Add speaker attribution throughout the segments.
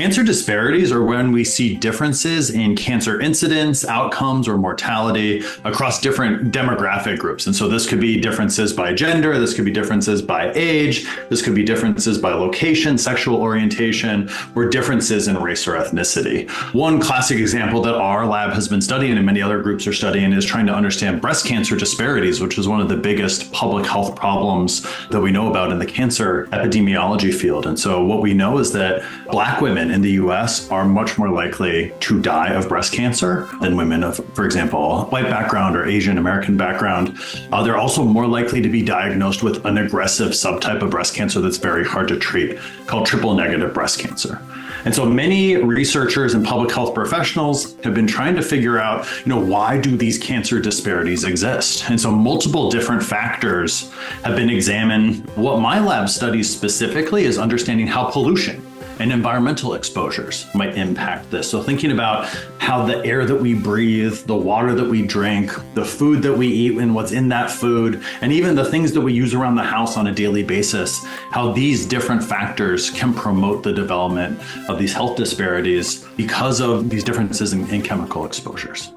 Speaker 1: Cancer disparities are when we see differences in cancer incidence, outcomes, or mortality across different demographic groups. And so this could be differences by gender, this could be differences by age, this could be differences by location, sexual orientation, or differences in race or ethnicity. One classic example that our lab has been studying and many other groups are studying is trying to understand breast cancer disparities, which is one of the biggest public health problems that we know about in the cancer epidemiology field. And so what we know is that Black women in the US are much more likely to die of breast cancer than women of, for example, white background or Asian American background. They're also more likely to be diagnosed with an aggressive subtype of breast cancer that's very hard to treat, called triple negative breast cancer. And so many researchers and public health professionals have been trying to figure out, why do these cancer disparities exist? And so multiple different factors have been examined. What my lab studies specifically is understanding how pollution and environmental exposures might impact this. So thinking about how the air that we breathe, the water that we drink, the food that we eat and what's in that food, and even the things that we use around the house on a daily basis, how these different factors can promote the development of these health disparities because of these differences in chemical exposures.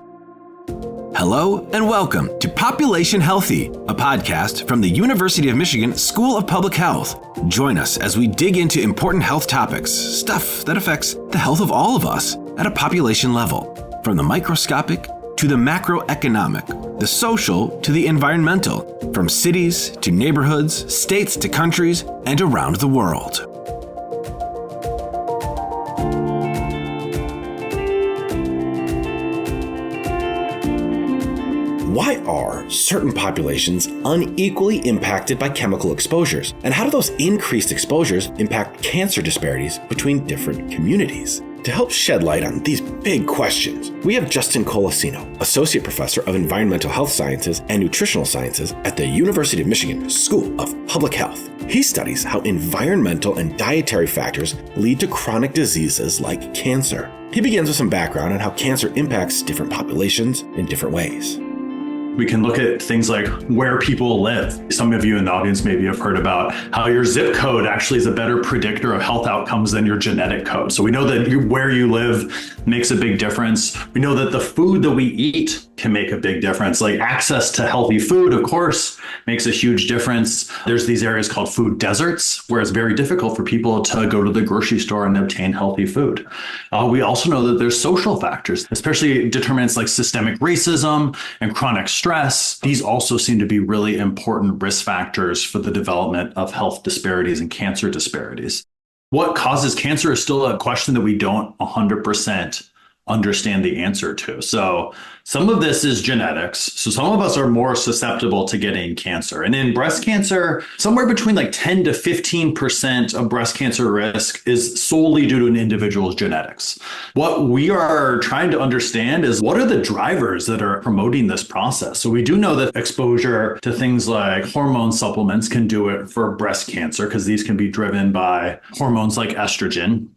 Speaker 2: Hello and welcome to Population Healthy, a podcast from the University of Michigan School of Public Health. Join us as we dig into important health topics, stuff that affects the health of all of us at a population level, from the microscopic to the macroeconomic, the social to the environmental, from cities to neighborhoods, states to countries, and around the world. Why are certain populations unequally impacted by chemical exposures? And how do those increased exposures impact cancer disparities between different communities? To help shed light on these big questions, we have Justin Colacino, Associate Professor of Environmental Health Sciences and Nutritional Sciences at the University of Michigan School of Public Health. He studies how environmental and dietary factors lead to chronic diseases like cancer. He begins with some background on how cancer impacts different populations in different ways.
Speaker 1: We can look at things like where people live. Some of you in the audience maybe have heard about how your zip code actually is a better predictor of health outcomes than your genetic code. So we know that where you live makes a big difference. We know that the food that we eat can make a big difference. Like access to healthy food, of course, makes a huge difference. There's these areas called food deserts, where it's very difficult for people to go to the grocery store and obtain healthy food. We also know that there's social factors, especially determinants like systemic racism and chronic stress. These also seem to be really important risk factors for the development of health disparities and cancer disparities. What causes cancer is still a question that we don't 100% understand the answer to. So some of this is genetics. So some of us are more susceptible to getting cancer. And in breast cancer, somewhere between like 10 to 15% of breast cancer risk is solely due to an individual's genetics. What we are trying to understand is what are the drivers that are promoting this process? So we do know that exposure to things like hormone supplements can do it for breast cancer because these can be driven by hormones like estrogen.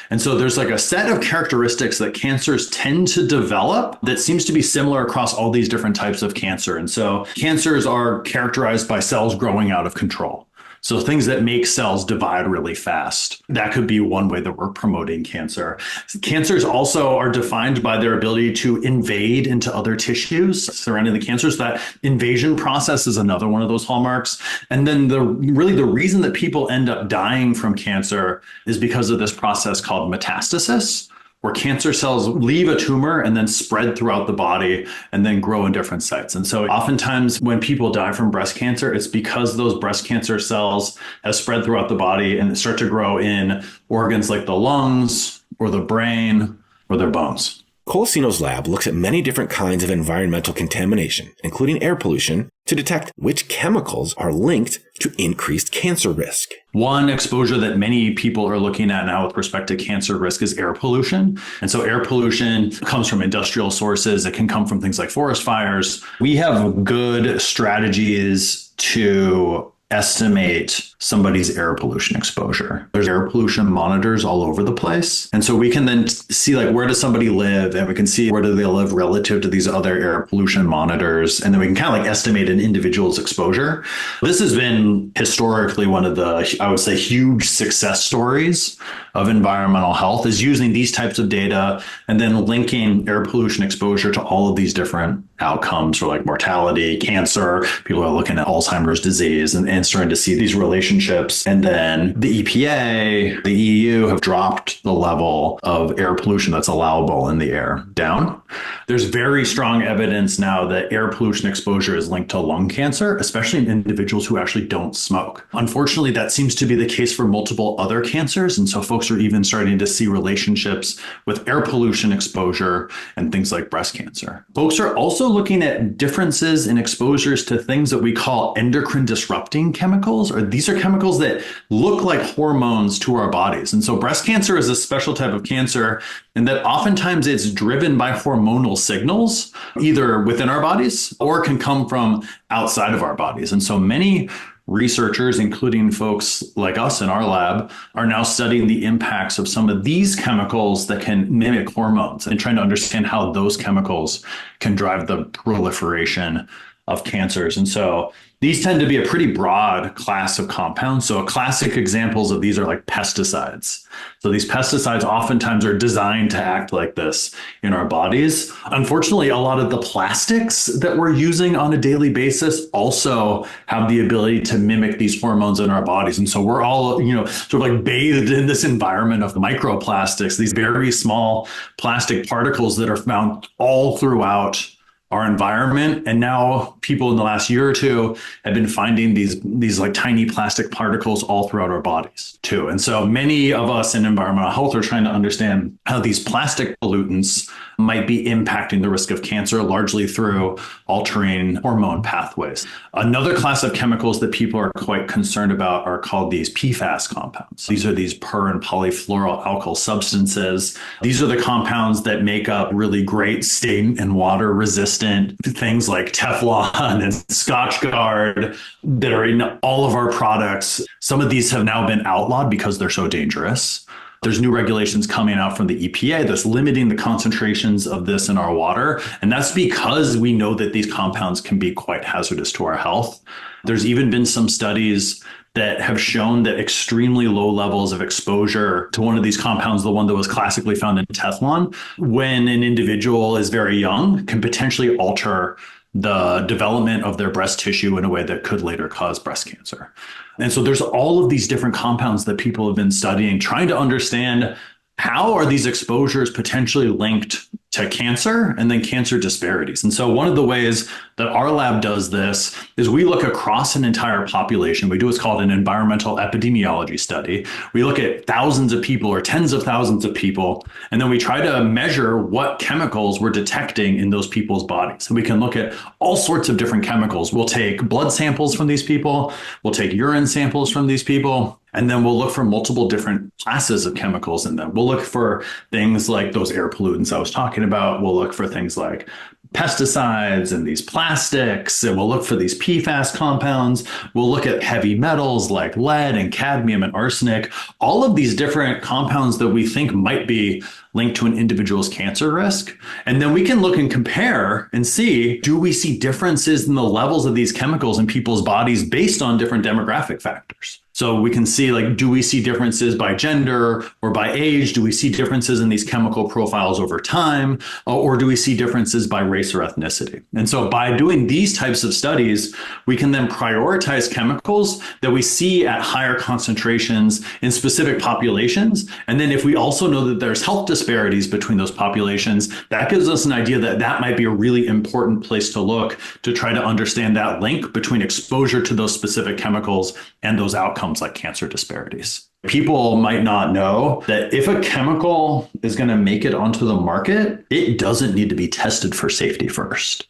Speaker 1: And so there's like a set of characteristics that cancers tend to develop that seems to be similar across all these different types of cancer. And so cancers are characterized by cells growing out of control. So things that make cells divide really fast. That could be one way that we're promoting cancer. Cancers also are defined by their ability to invade into other tissues surrounding the cancers. That invasion process is another one of those hallmarks. And then the reason that people end up dying from cancer is because of this process called metastasis, where cancer cells leave a tumor and then spread throughout the body and then grow in different sites. And so oftentimes when people die from breast cancer, it's because those breast cancer cells have spread throughout the body and start to grow in organs like the lungs or the brain or their bones.
Speaker 2: Colacino's lab looks at many different kinds of environmental contamination, including air pollution, to detect which chemicals are linked to increased cancer risk.
Speaker 1: One exposure that many people are looking at now with respect to cancer risk is air pollution. And so air pollution comes from industrial sources. It can come from things like forest fires. We have good strategies to estimate somebody's air pollution exposure. There's air pollution monitors all over the place. And so we can then see like where does somebody live, and we can see where do they live relative to these other air pollution monitors. And then we can kind of like estimate an individual's exposure. This has been historically one of the, I would say, huge success stories of environmental health, is using these types of data and then linking air pollution exposure to all of these different outcomes for like mortality, cancer. People are looking at Alzheimer's disease and starting to see these relationships. And then the EPA, the EU have dropped the level of air pollution that's allowable in the air down. There's very strong evidence now that air pollution exposure is linked to lung cancer, especially in individuals who actually don't smoke. Unfortunately, that seems to be the case for multiple other cancers. And so folks are even starting to see relationships with air pollution exposure and things like breast cancer. Folks are also looking at differences in exposures to things that we call endocrine disrupting chemicals, or these are chemicals that look like hormones to our bodies. And so breast cancer is a special type of cancer in that oftentimes it's driven by hormonal signals, either within our bodies or can come from outside of our bodies. And so many researchers, including folks like us in our lab, are now studying the impacts of some of these chemicals that can mimic hormones and trying to understand how those chemicals can drive the proliferation of cancers. And so these tend to be a pretty broad class of compounds. So classic examples of these are like pesticides. So these pesticides oftentimes are designed to act like this in our bodies. Unfortunately, a lot of the plastics that we're using on a daily basis also have the ability to mimic these hormones in our bodies. And so we're all, sort of like bathed in this environment of microplastics, these very small plastic particles that are found all throughout our environment. And now people in the last year or two have been finding these like tiny plastic particles all throughout our bodies too. And so many of us in environmental health are trying to understand how these plastic pollutants might be impacting the risk of cancer, largely through altering hormone pathways. Another class of chemicals that people are quite concerned about are called these PFAS compounds. These are these per and polyfluoroalkyl substances. These are the compounds that make up really great stain and water resistant things like Teflon and Scotchgard that are in all of our products. Some of these have now been outlawed because they're so dangerous. There's new regulations coming out from the EPA that's limiting the concentrations of this in our water. And that's because we know that these compounds can be quite hazardous to our health. There's even been some studies that have shown that extremely low levels of exposure to one of these compounds, the one that was classically found in Teflon, when an individual is very young, can potentially alter the development of their breast tissue in a way that could later cause breast cancer. And so there's all of these different compounds that people have been studying, trying to understand how are these exposures potentially linked to cancer and then cancer disparities. And so one of the ways that our lab does this is we look across an entire population. We do what's called an environmental epidemiology study. We look at thousands of people or tens of thousands of people, and then we try to measure what chemicals we're detecting in those people's bodies. And we can look at all sorts of different chemicals. We'll take blood samples from these people. We'll take urine samples from these people. And then we'll look for multiple different classes of chemicals in them. We'll look for things like those air pollutants I was talking about. We'll look for things like pesticides and these plastics, and we'll look for these PFAS compounds. We'll look at heavy metals like lead and cadmium and arsenic, all of these different compounds that we think might be linked to an individual's cancer risk. And then we can look and compare and see, do we see differences in the levels of these chemicals in people's bodies based on different demographic factors? So we can see, like, do we see differences by gender or by age? Do we see differences in these chemical profiles over time? Or do we see differences by race or ethnicity? And so by doing these types of studies, we can then prioritize chemicals that we see at higher concentrations in specific populations. And then if we also know that there's health disparities between those populations, that gives us an idea that that might be a really important place to look to try to understand that link between exposure to those specific chemicals and those outcomes like cancer disparities. People might not know that if a chemical is going to make it onto the market, it doesn't need to be tested for safety first.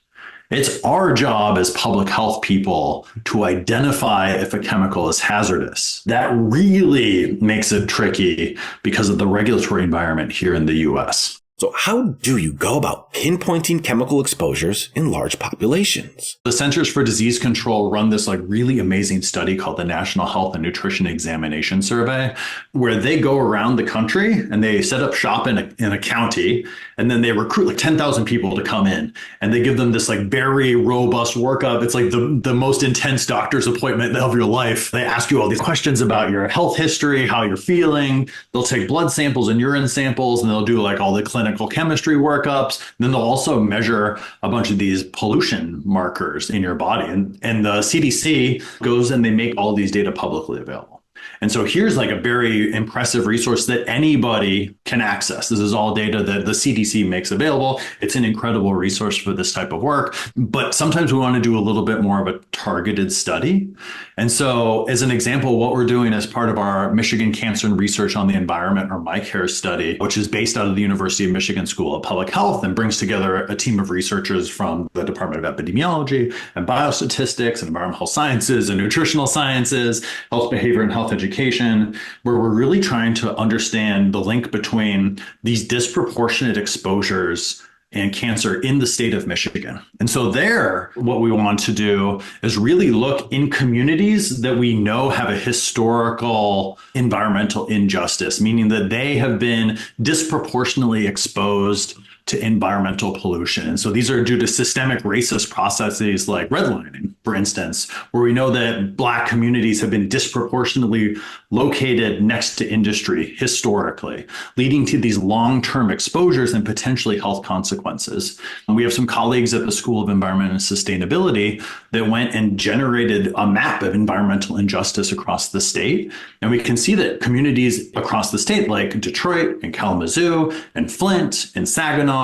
Speaker 1: It's our job as public health people to identify if a chemical is hazardous. That really makes it tricky because of the regulatory environment here in the US.
Speaker 2: So how do you go about pinpointing chemical exposures in large populations?
Speaker 1: The Centers for Disease Control run this really amazing study called the National Health and Nutrition Examination Survey, where they go around the country and they set up shop in a county, and then they recruit 10,000 people to come in, and they give them this very robust workup. It's the most intense doctor's appointment of your life. They ask you all these questions about your health history, how you're feeling. They'll take blood samples and urine samples, and they'll do all the clinical chemistry workups. And then they'll also measure a bunch of these pollution markers in your body. And the CDC goes and they make all these data publicly available. And so here's a very impressive resource that anybody can access. This is all data that the CDC makes available. It's an incredible resource for this type of work. But sometimes we want to do a little bit more of a targeted study. And so as an example, what we're doing as part of our Michigan Cancer and Research on the Environment, or MyCare study, which is based out of the University of Michigan School of Public Health and brings together a team of researchers from the Department of Epidemiology and Biostatistics and Environmental Sciences and Nutritional Sciences, Health Behavior and Health Education, where we're really trying to understand the link between these disproportionate exposures and cancer in the state of Michigan. And so there, what we want to do is really look in communities that we know have a historical environmental injustice, meaning that they have been disproportionately exposed to environmental pollution. And so these are due to systemic racist processes like redlining, for instance, where we know that Black communities have been disproportionately located next to industry historically, leading to these long-term exposures and potentially health consequences. And we have some colleagues at the School of Environment and Sustainability that went and generated a map of environmental injustice across the state. And we can see that communities across the state, like Detroit and Kalamazoo and Flint and Saginaw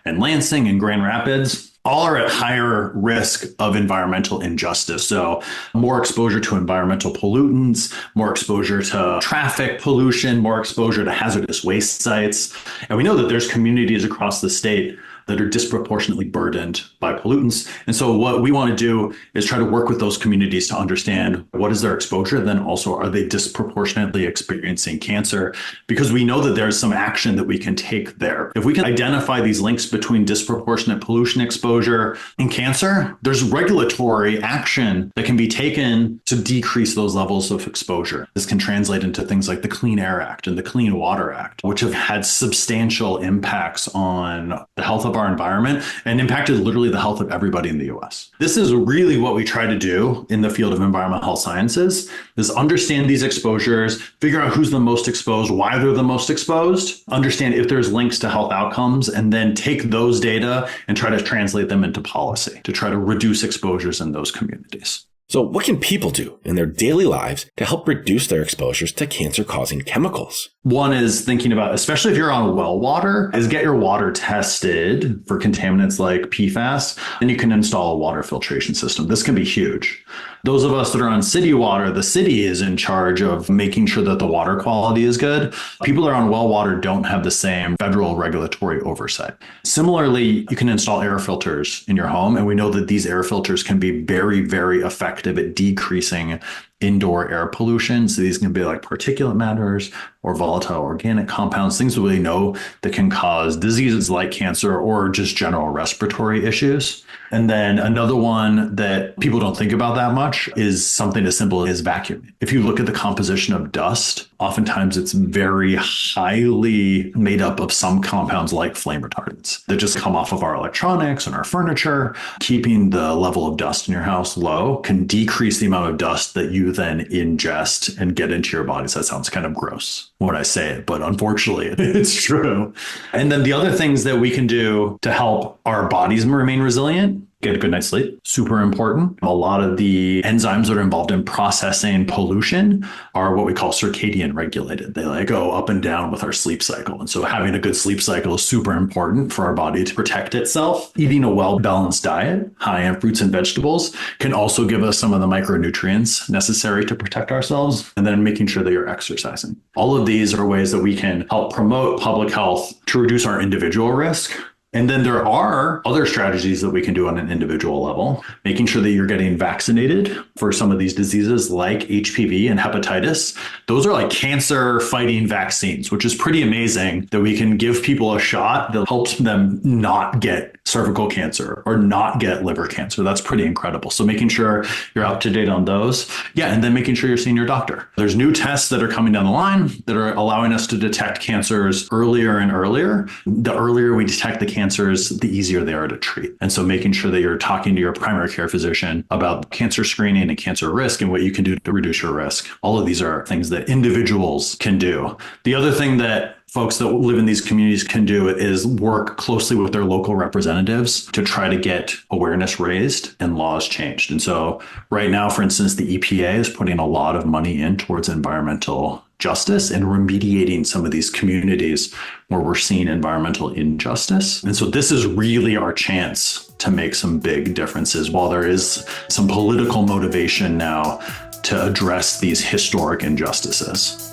Speaker 1: and Lansing and Grand Rapids, all are at higher risk of environmental injustice. So more exposure to environmental pollutants, more exposure to traffic pollution, more exposure to hazardous waste sites. And we know that there's communities across the state that are disproportionately burdened by pollutants. And so what we want to do is try to work with those communities to understand what is their exposure, then also are they disproportionately experiencing cancer? Because we know that there's some action that we can take there. If we can identify these links between disproportionate pollution exposure and cancer, there's regulatory action that can be taken to decrease those levels of exposure. This can translate into things like the Clean Air Act and the Clean Water Act, which have had substantial impacts on the health of our environment and impacted literally the health of everybody in the US. This is really what we try to do in the field of environmental health sciences, is understand these exposures, figure out who's the most exposed, why they're the most exposed, understand if there's links to health outcomes, and then take those data and try to translate them into policy to try to reduce exposures in those communities.
Speaker 2: So what can people do in their daily lives to help reduce their exposures to cancer-causing chemicals?
Speaker 1: One is thinking about, especially if you're on well water, is get your water tested for contaminants like PFAS, and you can install a water filtration system. This can be huge. Those of us that are on city water, the city is in charge of making sure that the water quality is good. People that are on well water don't have the same federal regulatory oversight. Similarly, you can install air filters in your home, and we know that these air filters can be very, very effective at decreasing indoor air pollution. So these can be like particulate matters or volatile organic compounds, things that we know that can cause diseases like cancer or just general respiratory issues. And then another one that people don't think about that much is something as simple as vacuuming. If you look at the composition of dust, oftentimes it's very highly made up of some compounds like flame retardants that just come off of our electronics and our furniture. Keeping the level of dust in your house low can decrease the amount of dust that you then ingest and get into your body. So that sounds kind of gross when I say it, but unfortunately it's true. And then the other things that we can do to help our bodies remain resilient: get a good night's sleep, super important. A lot of the enzymes that are involved in processing pollution are what we call circadian regulated. They go up and down with our sleep cycle. And so having a good sleep cycle is super important for our body to protect itself. Eating a well-balanced diet, high in fruits and vegetables, can also give us some of the micronutrients necessary to protect ourselves. And then making sure that you're exercising. All of these are ways that we can help promote public health to reduce our individual risk And then there are other strategies that we can do on an individual level, making sure that you're getting vaccinated for some of these diseases like HPV and hepatitis. Those are like cancer fighting vaccines, which is pretty amazing that we can give people a shot that helps them not get cervical cancer or not get liver cancer. That's pretty incredible. So making sure you're up to date on those. Yeah. And then making sure you're seeing your doctor. There's new tests that are coming down the line that are allowing us to detect cancers earlier and earlier. The earlier we detect the cancers, the easier they are to treat. And so making sure that you're talking to your primary care physician about cancer screening and cancer risk and what you can do to reduce your risk. All of these are things that individuals can do. The other thing that folks that live in these communities can do is work closely with their local representatives to try to get awareness raised and laws changed. And so right now, for instance, the EPA is putting a lot of money in towards environmental justice and remediating some of these communities where we're seeing environmental injustice. And so this is really our chance to make some big differences while there is some political motivation now to address these historic injustices.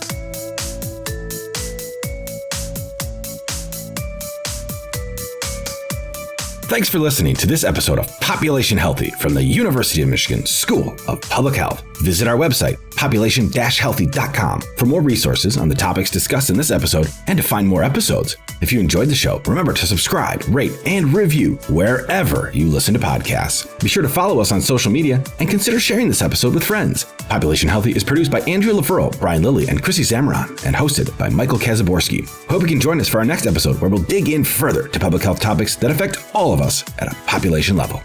Speaker 2: Thanks for listening to this episode of Population Healthy from the University of Michigan School of Public Health. Visit our website, population-healthy.com, for more resources on the topics discussed in this episode and to find more episodes. If you enjoyed the show, remember to subscribe, rate, and review wherever you listen to podcasts. Be sure to follow us on social media and consider sharing this episode with friends. Population Healthy is produced by Andrea LaFurl, Brian Lilly, and Chrissy Zamron, and hosted by Michael Kazaborski. Hope you can join us for our next episode where we'll dig in further to public health topics that affect all of us at a population level.